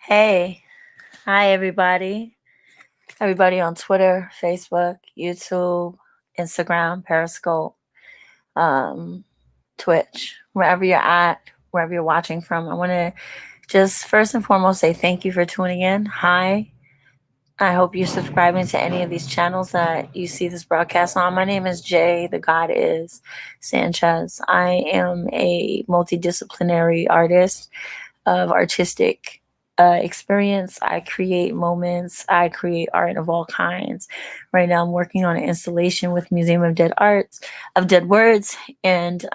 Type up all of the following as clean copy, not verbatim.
Hey, hi everybody. Everybody on Twitter, Facebook, YouTube, Instagram, Periscope, um, Twitch, wherever you're at, wherever you're watching from. I want to just first and foremost say thank you for tuning in. Hi. I hope you're subscribing to any of these channels that you see this broadcast on. My name is Jay, the God is Sanchez. I am a multidisciplinary artist of artistic experience. I create moments. I create art of all kinds. Right now, I'm working on an installation with Museum of Dead Arts, of Dead Words, and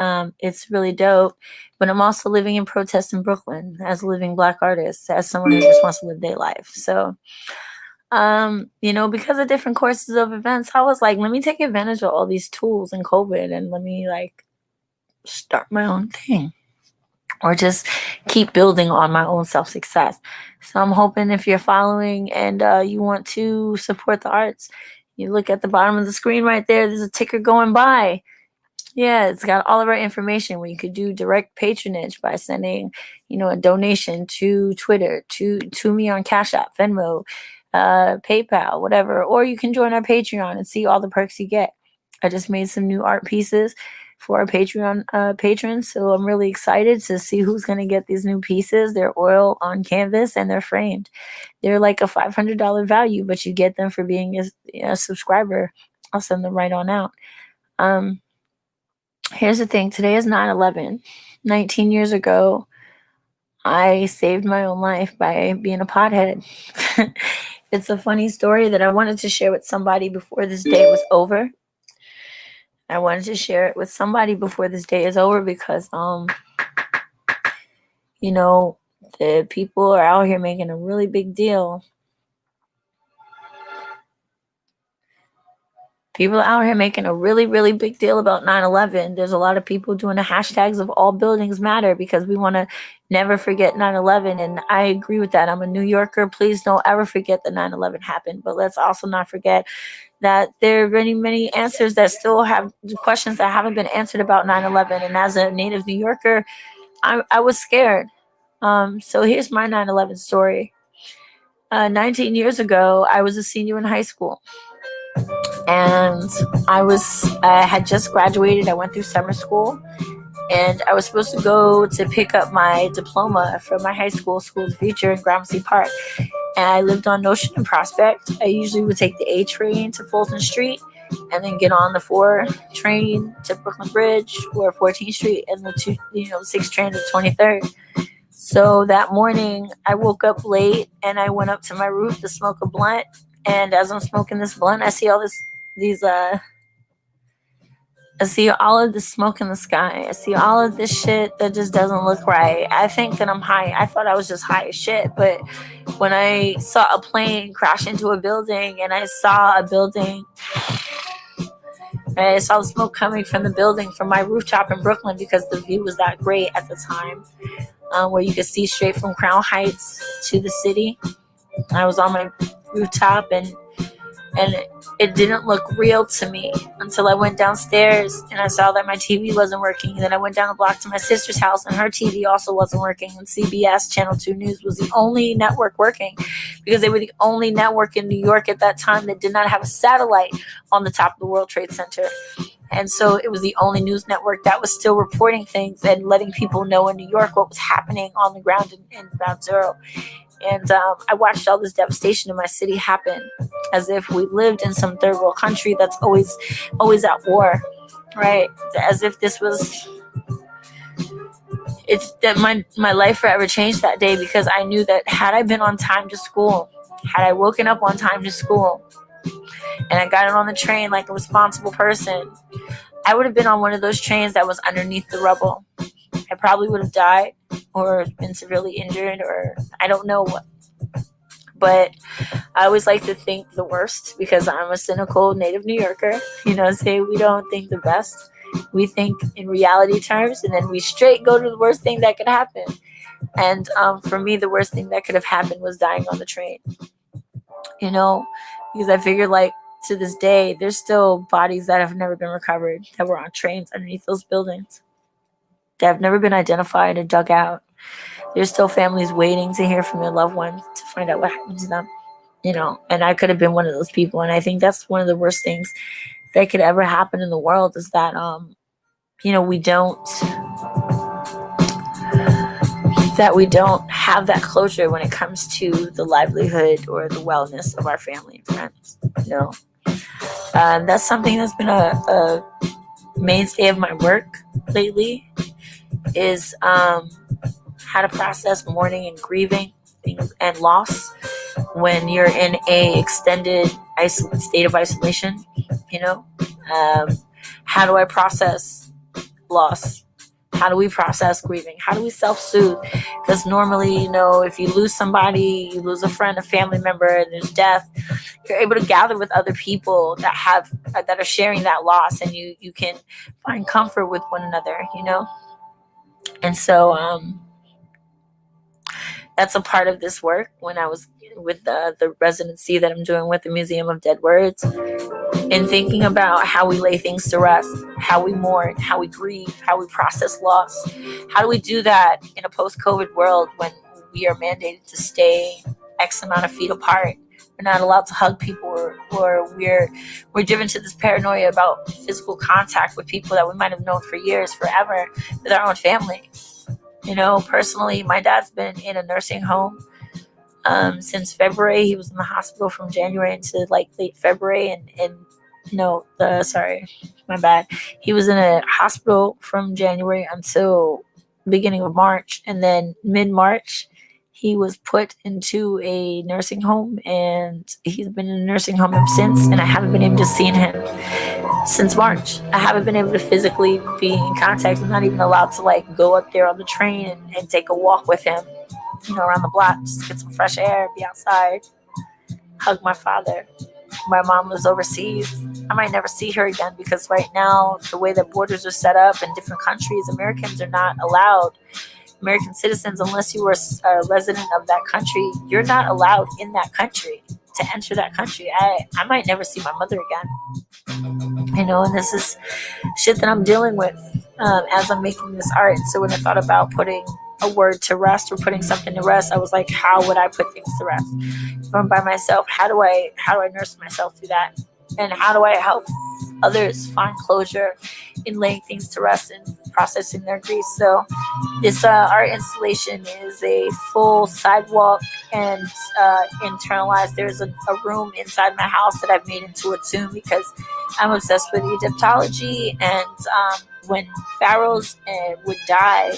it's really dope. But I'm also living in protest in Brooklyn as a living Black artist, as someone who just wants to live their life. So, because of different courses of events, I was like, let me take advantage of all these tools in COVID and let me start my own thing or just keep building on my own self success. So I'm hoping if you're following and you want to support the arts, you look at the bottom of the screen right there. There's a ticker going by. Yeah, it's got all of our information where you could do direct patronage by sending, a donation to Twitter, to me on Cash App, Venmo, PayPal, whatever. Or you can join our Patreon and see all the perks you get. I just made some new art pieces for our Patreon patrons, so I'm really excited to see who's going to get these new pieces. They're oil on canvas and they're framed. They're like a $500 value, but you get them for being a subscriber. I'll send them right on out. Here's the thing. Today is 9/11. 19 years ago, I saved my own life by being a pothead. It's a funny story that I wanted to share with somebody before this day was over. I wanted to share it with somebody before this day is over because, the people are out here making a really big deal. People out here making a really, really big deal about 9/11. There's a lot of people doing the hashtags of all buildings matter because we want to never forget 9/11. And I agree with that. I'm a New Yorker. Please don't ever forget that 9/11 happened. But let's also not forget that there are many, many answers that still have questions that haven't been answered about 9/11. And as a native New Yorker, I was scared. So here's my 9/11 story. 19 years ago, I was a senior in high school. And I had just graduated. I went through summer school, and I was supposed to go to pick up my diploma from my high school of the future in Gramercy Park. And I lived on Notion and Prospect. I usually would take the A train to Fulton Street and then get on the 4 train to Brooklyn Bridge or 14th Street and the 6 train to 23rd. So that morning, I woke up late and I went up to my roof to smoke a blunt. And as I'm smoking this blunt, I see I see all of this smoke in the sky. I see all of this shit that just doesn't look right. I think that I'm high. I thought I was just high as shit. But when I saw a plane crash into a building and I saw a building, I saw the smoke coming from the building from my rooftop in Brooklyn because the view was that great at the time, where you could see straight from Crown Heights to the city. I was on my rooftop and it didn't look real to me until I went downstairs and I saw that my TV wasn't working. And then I went down the block to my sister's house and her TV also wasn't working. And CBS Channel 2 News was the only network working because they were the only network in New York at that time that did not have a satellite on the top of the World Trade Center. And so it was the only news network that was still reporting things and letting people know in New York what was happening on the ground in Ground Zero. And I watched all this devastation in my city happen as if we lived in some third world country that's always at war, right? As if this was it's that my life forever changed that day because I knew that had I been on time to school, had I woken up on time to school, and I got on the train like a responsible person, I would have been on one of those trains that was underneath the rubble. I probably would have died or been severely injured or I don't know what. But I always like to think the worst because I'm a cynical native New Yorker. Say we don't think the best. We think in reality terms and then we straight go to the worst thing that could happen. And for me, the worst thing that could have happened was dying on the train. Because I figured to this day, there's still bodies that have never been recovered that were on trains underneath those buildings that have never been identified or dug out. There's still families waiting to hear from their loved ones to find out what happened to them, and I could have been one of those people. And I think that's one of the worst things that could ever happen in the world is that, we don't have that closure when it comes to the livelihood or the wellness of our family and friends. That's something that's been a mainstay of my work lately is how to process mourning and grieving things and loss when you're in a extended state of isolation. How do I process loss? How do we process grieving? How do we self-soothe? Because normally, if you lose somebody, you lose a friend, a family member, and there's death, you're able to gather with other people that are sharing that loss, and you can find comfort with one another, And so that's a part of this work when I was with the residency that I'm doing with the Museum of Dead Words, and thinking about how we lay things to rest, how we mourn, how we grieve, how we process loss. How do we do that in a post-COVID world when we are mandated to stay X amount of feet apart? We're not allowed to hug people, or we're driven to this paranoia about physical contact with people that we might have known for years, forever, with our own family. Personally, my dad's been in a nursing home since February. He was in the hospital from January into late February, and sorry, my bad. He was in a hospital from January until beginning of March, and then mid-March he was put into a nursing home, and he's been in a nursing home ever since, and I haven't been able to see him since March. I haven't been able to physically be in contact. I'm not even allowed to go up there on the train and take a walk with him, around the block, just to get some fresh air, be outside, hug my father. My mom was overseas. I might never see her again because right now, the way that borders are set up in different countries, Americans are not allowed. American citizens, unless you were a resident of that country, you're not allowed in that country to enter that country. I might never see my mother again. And this is shit that I'm dealing with as I'm making this art. So when I thought about putting a word to rest or putting something to rest, I was like, how would I put things to rest? If I'm by myself, how do I nurse myself through that? And how do I help others find closure in laying things to rest and processing their grief? So this art installation is a full sidewalk and internalized. There's a room inside my house that I've made into a tomb because I'm obsessed with Egyptology, and when pharaohs would die,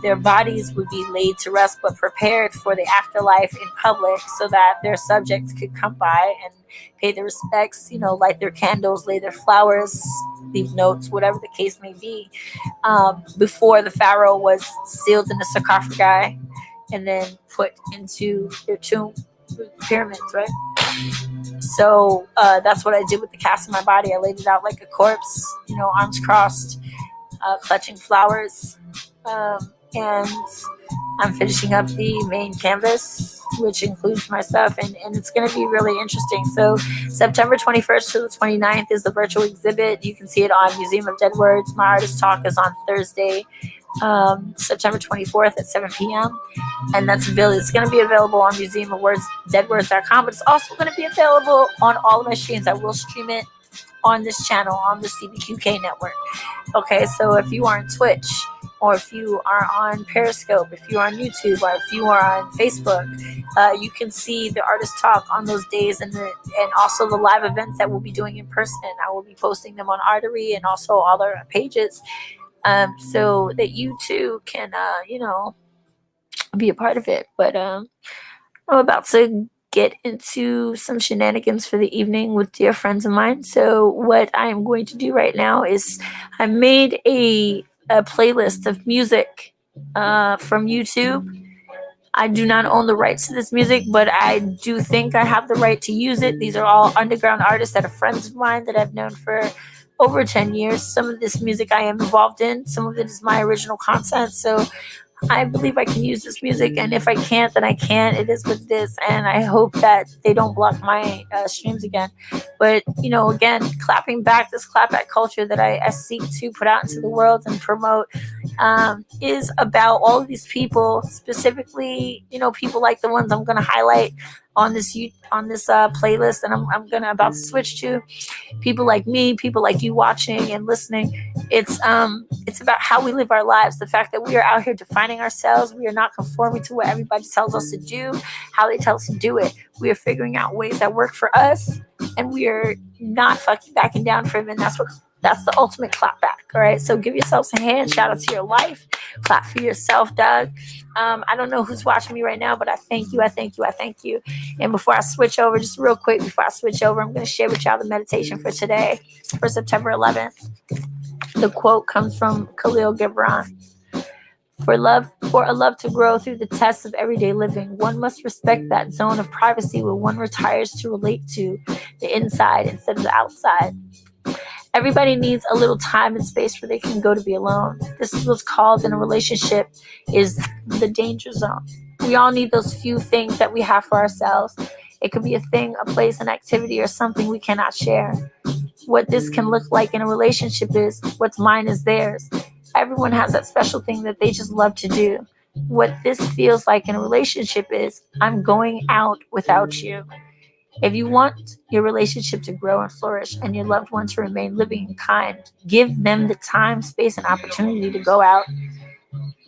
their bodies would be laid to rest but prepared for the afterlife in public so that their subjects could come by and pay their respects, light their candles, lay their flowers, leave notes, whatever the case may be, before the pharaoh was sealed in the sarcophagi and then put into their tomb, pyramids, right? So that's what I did with the cast of my body. I laid it out like a corpse, arms crossed, clutching flowers. And I'm finishing up the main canvas, which includes my stuff, and it's going to be really interesting. So September 21st to the 29th is the virtual exhibit. You can see it on Museum of Dead Words. My artist talk is on Thursday, September 24th at 7 p.m. And it's going to be available on museumofdeadwords.com, but it's also going to be available on all of my streams. I will stream it on this channel, on the CBQK network. Okay, so if you are on Twitch, or if you are on Periscope, if you are on YouTube, or if you are on Facebook, you can see the artist talk on those days, and also the live events that we'll be doing in person. I will be posting them on Artery and also all our pages, so that you too can, be a part of it. But I'm about to get into some shenanigans for the evening with dear friends of mine. So what I am going to do right now is I made a playlist of music from YouTube. I do not own the rights to this music, but I do think I have the right to use it. These are all underground artists that are friends of mine that I've known for over 10 years. Some of this music I am involved in. Some of it is my original content. So I believe I can use this music, and if I can't, then I can't. It is what it is, and I hope that they don't block my streams again. But again, clapping back, this clapback culture that I seek to put out into the world and promote, is about all of these people, specifically, people like the ones I'm going to highlight on this playlist, and I'm gonna about to switch to. People like me, people like you watching and listening. It's about how we live our lives. The fact that we are out here defining ourselves. We are not conforming to what everybody tells us to do, how they tell us to do it. We are figuring out ways that work for us, and we are not fucking backing down from it. And that's the ultimate clap back. All right. So give yourselves a hand. Shout out to your life. Clap for yourself, Doug. I don't know who's watching me right now, but I thank you. I thank you. I thank you. And before I switch over, just real quick, before I switch over, I'm going to share with y'all the meditation for today, for September 11th. The quote comes from Khalil Gibran. For a love to grow through the tests of everyday living, one must respect that zone of privacy where one retires to relate to the inside instead of the outside. Everybody needs a little time and space where they can go to be alone. This is what's called in a relationship is the danger zone. We all need those few things that we have for ourselves. It could be a thing, a place, an activity, or something we cannot share. What this can look like in a relationship is what's mine is theirs. Everyone has that special thing that they just love to do. What this feels like in a relationship is I'm going out without you. If you want your relationship to grow and flourish and your loved one to remain living and kind, give them the time, space, and opportunity to go out,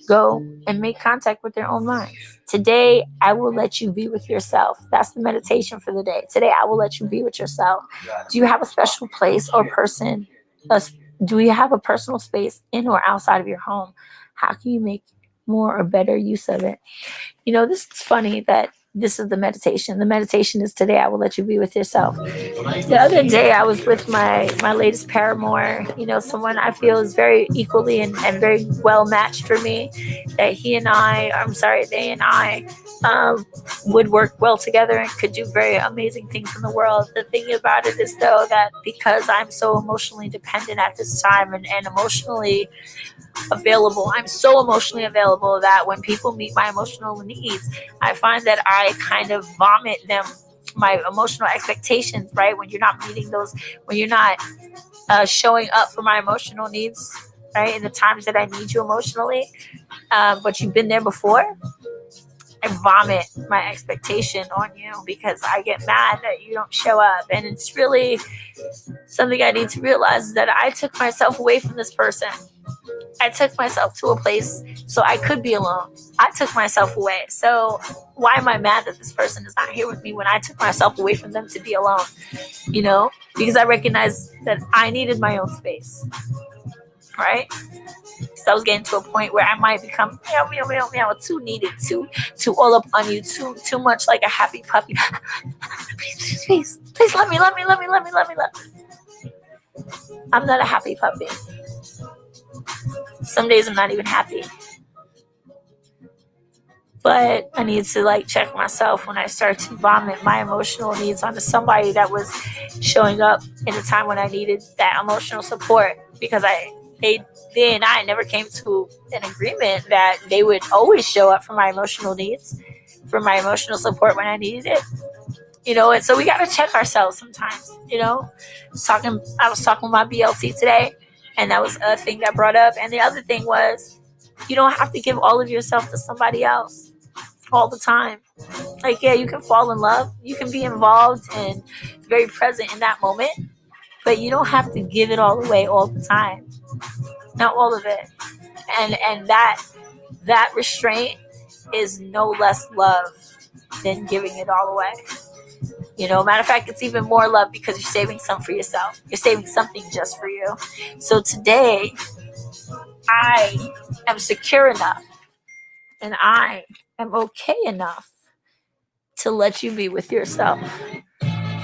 go and make contact with their own minds. Today, I will let you be with yourself. That's the meditation for the day. Today, I will let you be with yourself. Do you have a special place or person? Do you have a personal space in or outside of your home? How can you make more or better use of it? This is funny that this is the meditation. The meditation is today I will let you be with yourself. The other day I was with my latest paramour, someone I feel is very equally and very well matched for me, that they and I would work well together and could do very amazing things in the world. The thing about it is though that because I'm so emotionally dependent at this time and emotionally available. I'm so emotionally available that when people meet my emotional needs, I find that I kind of vomit them, my emotional expectations, right? When you're not meeting those, when you're not showing up for my emotional needs, right? In the times that I need you emotionally, but you've been there before, I vomit my expectation on you because I get mad that you don't show up. And it's really something I need to realize is that I took myself away from this person. I took myself to a place so I could be alone. I took myself away. So why am I mad that this person is not here with me when I took myself away from them to be alone? Because I recognized that I needed my own space, right? So I was getting to a point where I might become too needed, too all up on you, too much like a happy puppy. please let me. I'm not a happy puppy. Some days I'm not even happy. But I need to check myself when I start to vomit my emotional needs onto somebody that was showing up in a time when I needed that emotional support, because they and I never came to an agreement that they would always show up for my emotional needs, for my emotional support when I needed it. And so we got to check ourselves sometimes. I was talking with my BLT today, and that was a thing that brought up. And the other thing was, you don't have to give all of yourself to somebody else all the time. You can fall in love, you can be involved and very present in that moment, but you don't have to give it all away all the time. Not all of it. And that restraint is no less love than giving it all away. Matter of fact, it's even more love because you're saving some for yourself. You're saving something just for you. So today, I am secure enough and I am okay enough to let you be with yourself,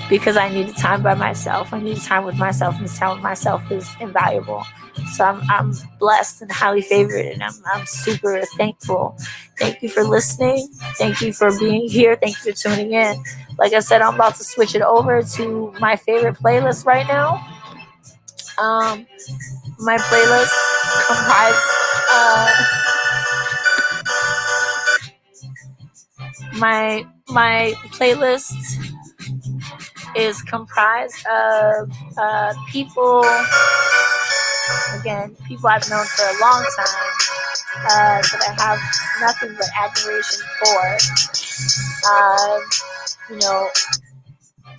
because I needed time by myself. I needed time with myself, and this time with myself is invaluable. So I'm blessed and highly favored, and I'm super thankful. Thank you for listening. Thank you for being here. Thank you for tuning in. Like I said, I'm about to switch it over to my favorite playlist right now. My playlist comprised my playlist is comprised of people, again, people I've known for a long time, that I have nothing but admiration for. You know,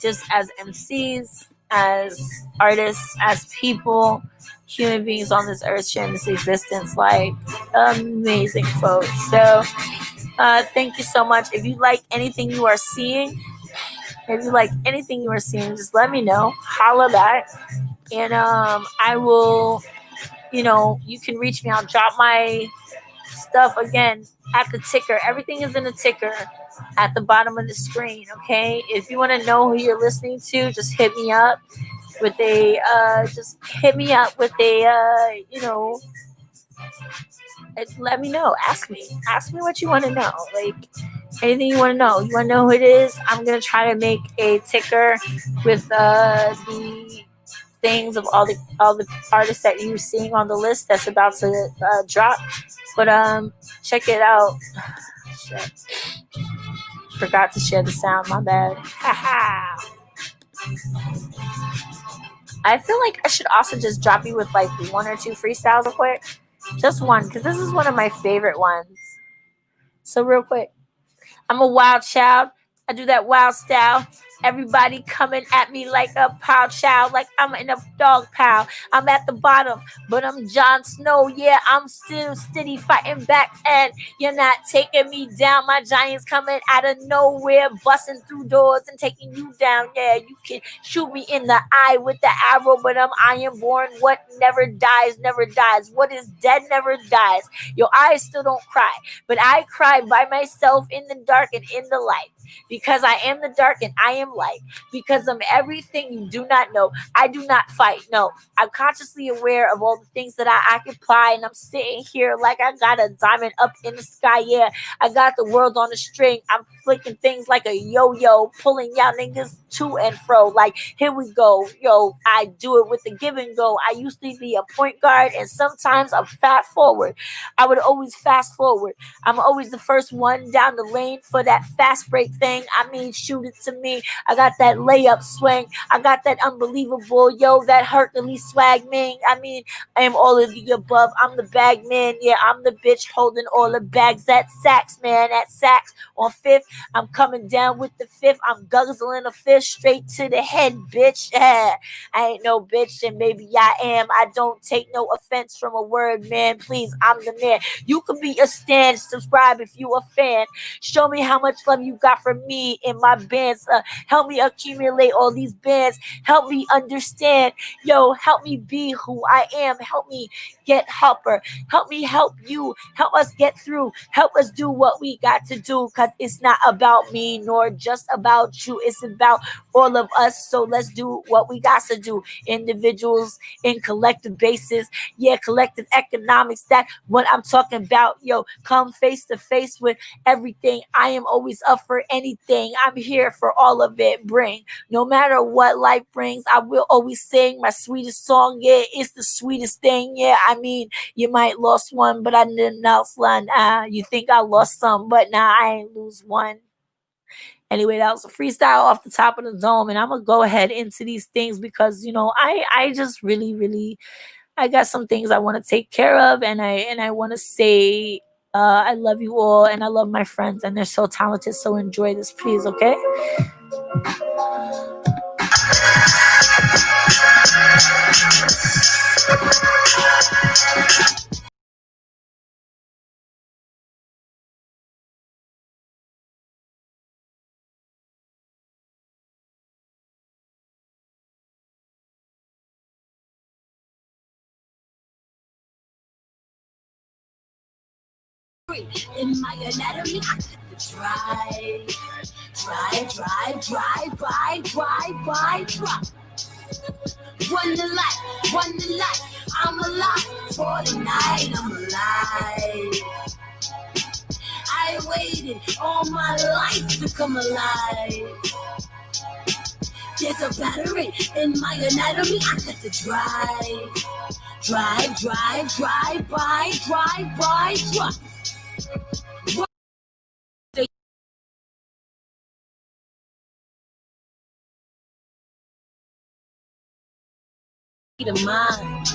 just as MCs, as artists, as people, human beings on this earth sharing this existence, like amazing folks. So thank you so much. If you like anything you are seeing, just let me know. Holla back. And I will, you can reach me. I'll drop my stuff again at the ticker. Everything is in the ticker at the bottom of the screen. Okay. If you want to know who you're listening to, just hit me up with a, let me know. Ask me what you want to know. Like anything you want to know. You want to know who it is? I'm going to try to make a ticker with the things of all the artists that you're seeing on the list that's about to drop. But check it out. Shit. Forgot to share the sound, my bad. I feel like I should also just drop you with like one or two freestyles real quick. Just one, because this is one of my favorite ones. So real quick. I'm a wild child. I do that wild style. Everybody coming at me like a pow child, like I'm in a dog pound. I'm at the bottom, but I'm Jon Snow. Yeah, I'm still steady fighting back, and you're not taking me down. My giants coming out of nowhere, busting through doors and taking you down. Yeah, you can shoot me in the eye with the arrow, but I'm iron born. What never dies, never dies. What is dead never dies. Your eyes still don't cry, but I cry by myself in the dark and in the light. Because I am the dark and I am light. Because I'm everything you do not know. I do not fight. No, I'm consciously aware of all the things that I occupy. And I'm sitting here like I got a diamond up in the sky. Yeah, I got the world on a string. I'm flicking things like a yo-yo, pulling y'all niggas to and fro. Like, here we go. Yo, I do it with the give and go. I used to be a point guard and sometimes I'm fast forward. I would always fast forward. I'm always the first one down the lane for that fast break thing. I mean, shoot it to me. I got that layup swing. I got that unbelievable, that Hercules swag, man. I mean, I am all of the above. I'm the bag man. Yeah, I'm the bitch holding all the bags. That sacks, man. That sacks on fifth. I'm coming down with the fifth. I'm guzzling a fifth straight to the head, bitch. I ain't no bitch, and maybe I am. I don't take no offense from a word, man. Please, I'm the man. You can be a stand. Subscribe if you a fan. Show me how much love you got for me in my bands. Help me accumulate all these bands. Help me understand. Yo, help me be who I am. Help me get helper. Help me help you. Help us get through. Help us do what we got to do. Because it's not about me nor just about you. It's about all of us. So let's do what we got to do. Individuals in collective basis. Yeah, collective economics. That's what I'm talking about. Yo, come face to face with everything. I am always up for anything. I'm here for all of it. Bring. No matter what life brings, I will always sing my sweetest song. Yeah, it's the sweetest thing. Yeah, I mean, you might lost one, but I didn't lost one. You think I lost some, but nah, I ain't lose one. Anyway, that was a freestyle off the top of the dome, and I'm gonna go ahead into these things because I just really I got some things I want to take care of, and I want to say I love you all, and I love my friends, and they're so talented. So enjoy this, please, okay? In my anatomy, I got the drive by. Run the light. I'm alive for the night. I'm alive. I waited all my life to come alive. There's a battery in my anatomy. I got the drive by. state of mind.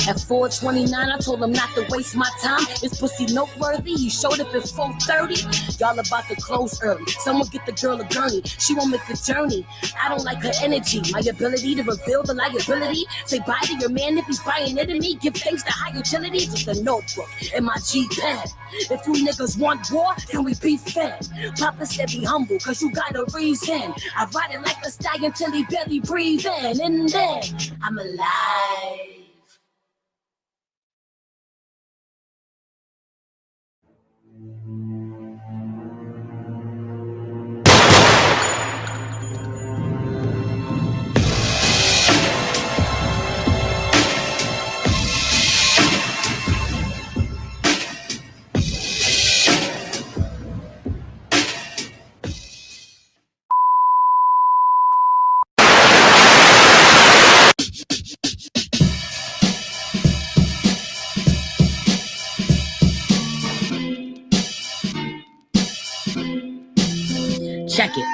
At 4:29, I told him not to waste my time. This pussy noteworthy. He showed up at 4:30. Y'all about to close early. Someone get the girl a gurney. She won't make the journey. I don't like her energy. My ability to reveal the liability. Say bye to your man if he's buying into me. Give thanks to high utility. Just a notebook and my G-Pen. If you niggas want war, then we be fed. Papa said be humble, cause you got a reason. I ride it like a stallion till he barely breathing. And then I'm alive. Check it.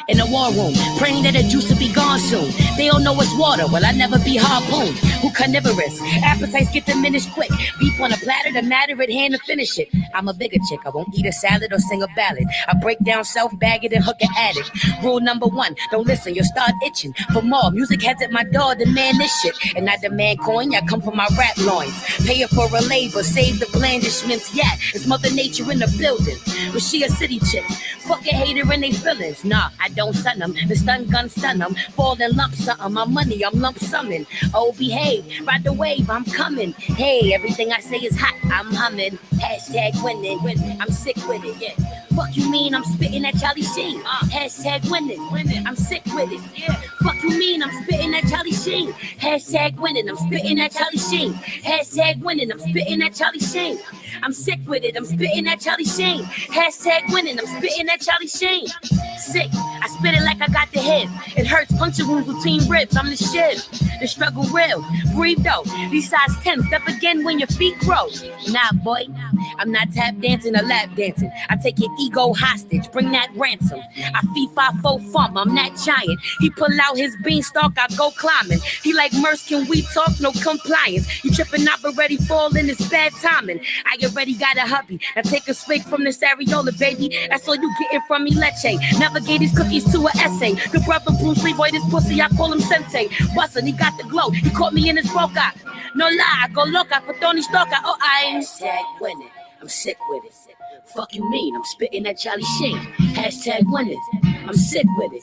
In the war room, praying that the juice will be gone soon. They all know it's water, well I never be harpooned. Who carnivorous? Appetites get diminished quick. Beef on a platter, the matter at hand to finish it. I'm a bigger chick, I won't eat a salad or sing a ballad. I break down self, bag it and hook an addict. Rule number 1, don't listen, you'll start itching. For more, music heads at my door, demand this shit. And I demand coin, I come from my rap loins. Pay it for a labor, save the blandishments. Yeah, it's Mother Nature in the building. But she a city chick. Fuck a hater and they feelings. Nah, I don't stun them. The stun gun stun them. Fall in lump something. My money, I'm lump summing. Oh, behave. Ride the wave, I'm coming. Hey, everything I say is hot. I'm humming. Hashtag winning. I'm sick with it. Yeah. Fuck you mean I'm spitting at Charlie Sheen. Hashtag winning. I'm sick with it. Yeah. Fuck you mean I'm spitting at Charlie Sheen. Hashtag winning. I'm spitting at Charlie Sheen. Hashtag winning. I'm spitting at Charlie Sheen. I'm sick with it. I'm spitting at Charlie Sheen. Hashtag winning. I'm spitting at Charlie Sheen. Sick. I spit it like I got the hip. It hurts. Puncture wounds between ribs. I'm the shit. The struggle real. Breathe though. These size 10. Step again when your feet grow. Nah, boy. I'm not tap dancing or lap dancing. I take your ego hostage. Bring that ransom. I feed 5-4 fump. I'm that giant. He pull out his beanstalk. I go climbing. He like Merce. Can we talk? No compliance. You tripping out but ready falling. It's bad timing. I already got a hubby. Now take a swig from this areola, baby. That's all you getting from me, leche. Navigate these cookies to an essay. Good brother Bruce Lee, boy, this pussy, I call him sensei. Bustin', he got the glow. He caught me in his boca. No lie, I go loca for Tony Stalker. Oh, I hashtag winning. I'm sick with it. Fuck you mean, I'm spitting at Charlie Sheen. Hashtag winning. I'm sick with it.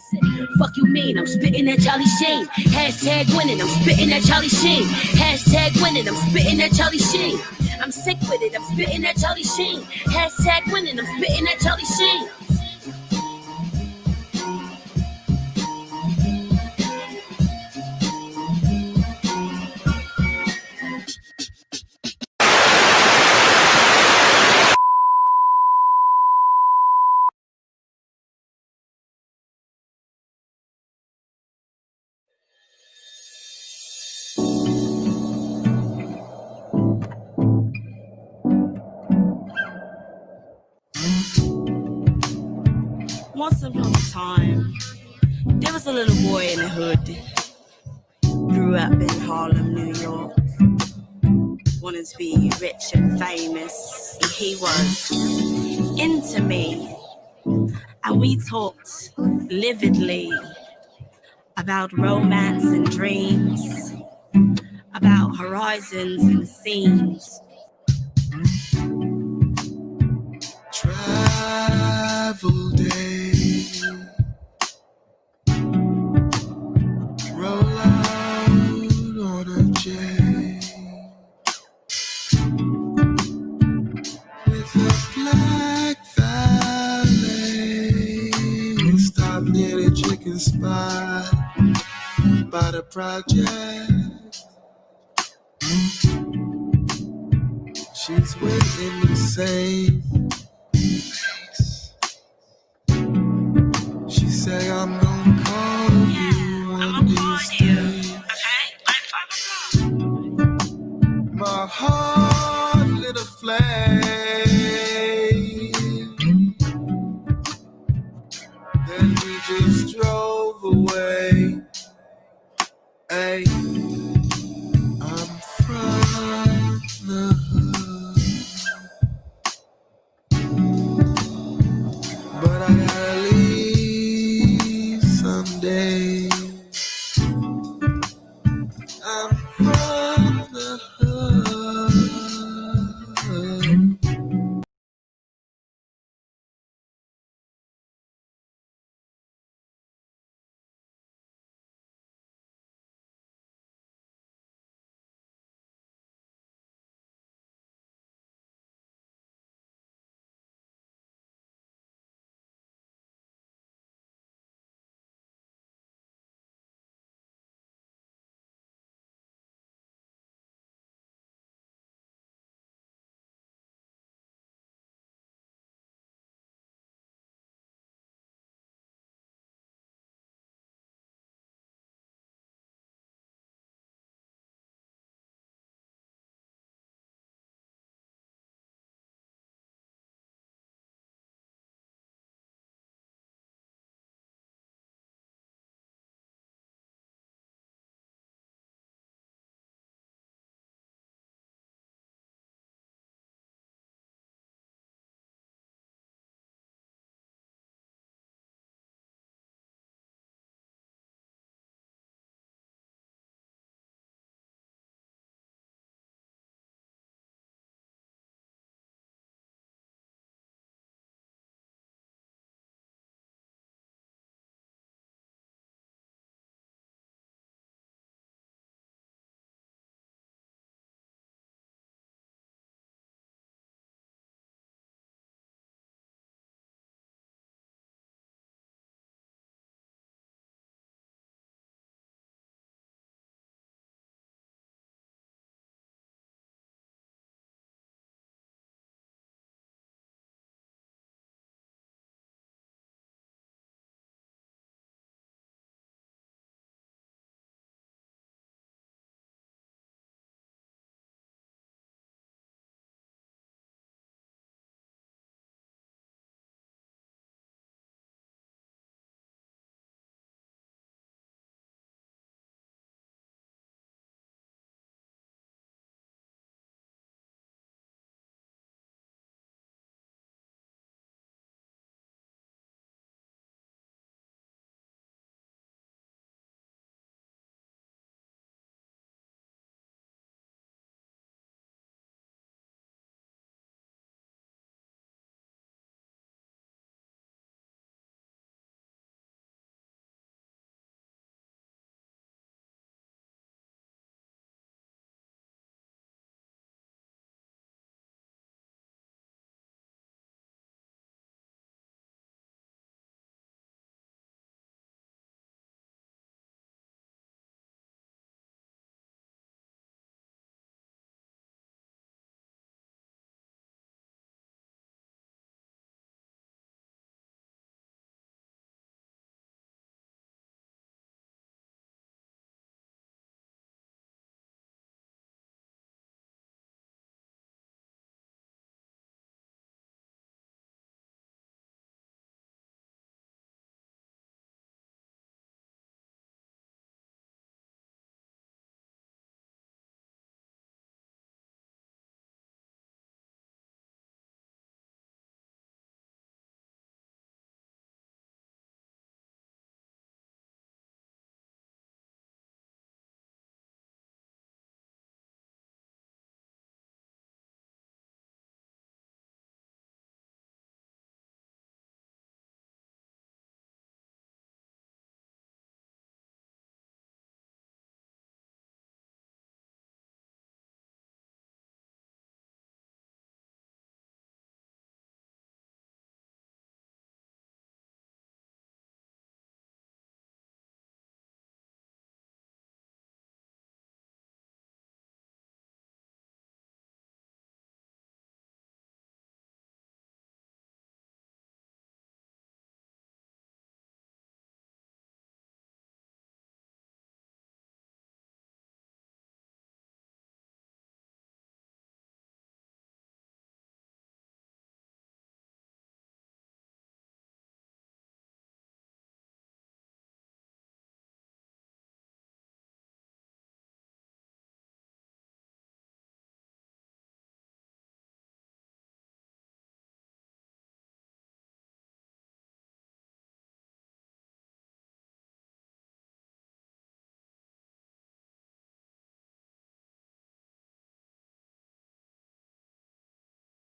Fuck you mean, I'm spitting at Charlie Sheen. Hashtag winning, I'm spitting at Charlie Sheen. Hashtag winning, I'm spitting at Charlie Sheen. I'm sick with it, I'm spitting at Charlie Sheen. Hashtag winning, I'm spitting at Charlie Sheen. Once upon a time, there was a little boy in the hood. Grew up in Harlem, New York. Wanted to be rich and famous. He was into me. And we talked lividly about romance and dreams, about horizons and scenes. Travel day, roll out on a J, with a black valet. We stopped near the chicken spot by the project. She's waiting the same. She say I'm gonna call you one of these days. My heart lit a flame. Then we just drove away. Hey.